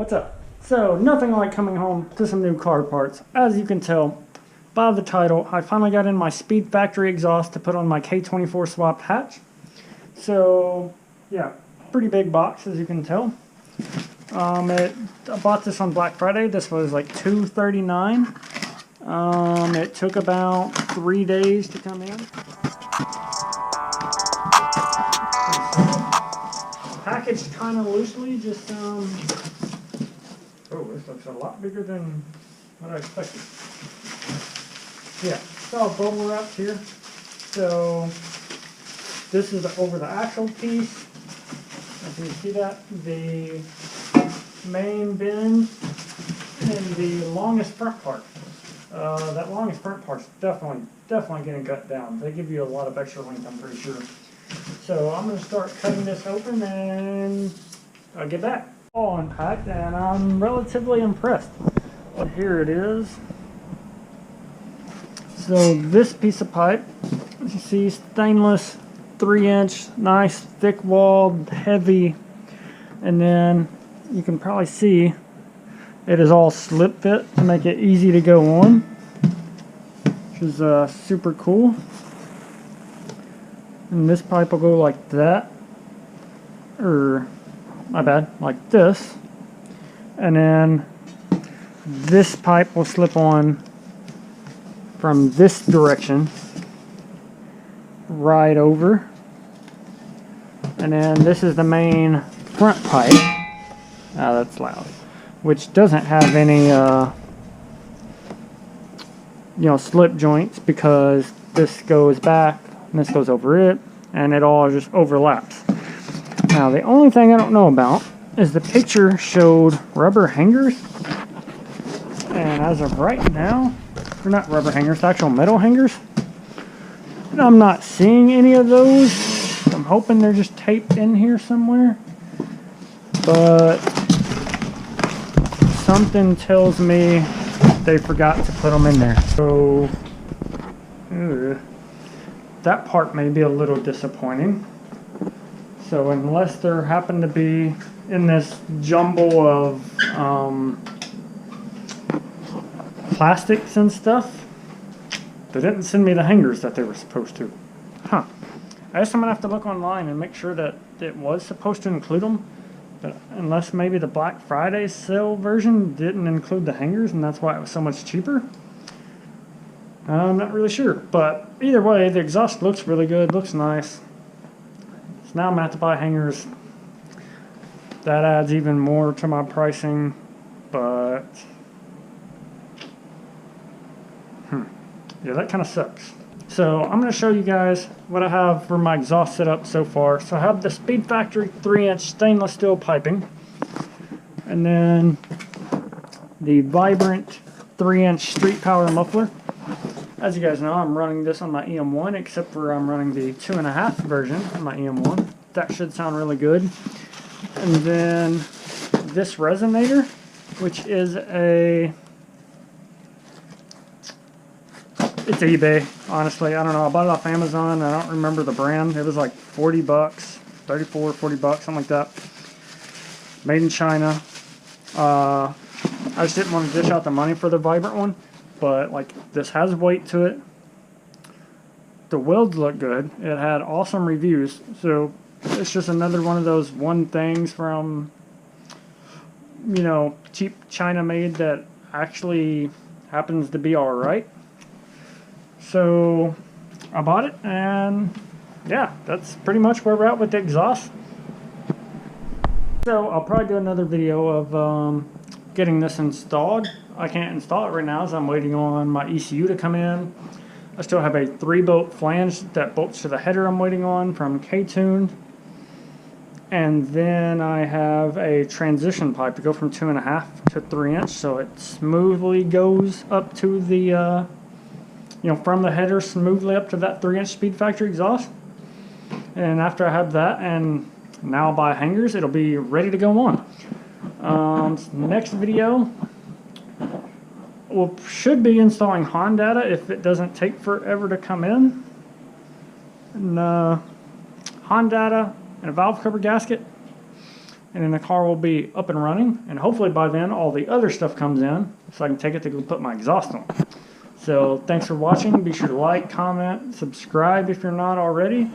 what's up? So, nothing like coming home to some new car parts. As you can tell by the title, I finally got in my SpeedFactory exhaust to put on my K24 swapped hatch. So, yeah, pretty big box as you can tell. I bought this on Black Friday. This was like $239. It took about 3 days to come in. Packaged kind of loosely, just oh, this looks a lot bigger than what I expected. Yeah, it's all bubble wrapped here. So this is over the axle piece. If you see that, the main bin and the longest front part. That longest front part's definitely getting cut down. They give you a lot of extra length, I'm pretty sure. So I'm going to start cutting this open and I'll get back. All unpacked and I'm relatively impressed. But here it is. So this piece of pipe, as you see, stainless, 3-inch, nice, thick-walled, heavy. And then you can probably see it is all slip fit to make it easy to go on, which is super cool. And this pipe will go like that, or my bad, like this. And then this pipe will slip on from this direction right over. And then this is the main front pipe. Ah, that's loud. Which doesn't have any, slip joints, because this goes back and this goes over it, and it all just overlaps. Now, the only thing I don't know about is the picture showed rubber hangers, and as of right now, they're not rubber hangers, they're actual metal hangers. And I'm not seeing any of those. I'm hoping they're just taped in here somewhere, but something tells me they forgot to put them in there. So that part may be a little disappointing. So unless there happen to be in this jumble of plastics and stuff, they didn't send me the hangers that they were supposed to. Huh. I guess I'm gonna have to look online and make sure that it was supposed to include them. But unless maybe the Black Friday sale version didn't include the hangers and that's why it was so much cheaper. I'm not really sure. But either way, the exhaust looks really good, looks nice. So now I'm going to have to buy hangers. That adds even more to my pricing. But yeah, that kind of sucks. So I'm going to show you guys what I have for my exhaust setup so far. So I have the SpeedFactory 3-inch stainless steel piping. And then the Vibrant 3-inch street power muffler. As you guys know, I'm running this on my EM1, except for I'm running the 2.5 version on my EM1. That should sound really good. And then this resonator, which is it's eBay, honestly. I don't know. I bought it off Amazon. I don't remember the brand. It was like 40 bucks, 34, 40 bucks, something like that. Made in China. I just didn't want to dish out the money for the Vibrant one, but like this has weight to it. The welds look good. It had awesome reviews. So it's just another one of those things from, cheap China made that actually happens to be alright. So I bought it, and yeah, that's pretty much where we're at with the exhaust. So I'll probably do another video of getting this installed. I can't install it right now as I'm waiting on my ECU to come in. I still have a 3-bolt flange that bolts to the header I'm waiting on from Ktuned. And then I have a transition pipe to go from 2.5 to 3-inch, so it smoothly goes up to the from the header smoothly up to that 3-inch SpeedFactory exhaust. And after I have that, and now I'll buy hangers, it'll be ready to go on. Next video, should be installing Honda if it doesn't take forever to come in. And Honda and a valve cover gasket. and then the car will be up and running, and hopefully by then all the other stuff comes in so I can take it to go put my exhaust on. So thanks for watching. Be sure to like, comment, subscribe if you're not already.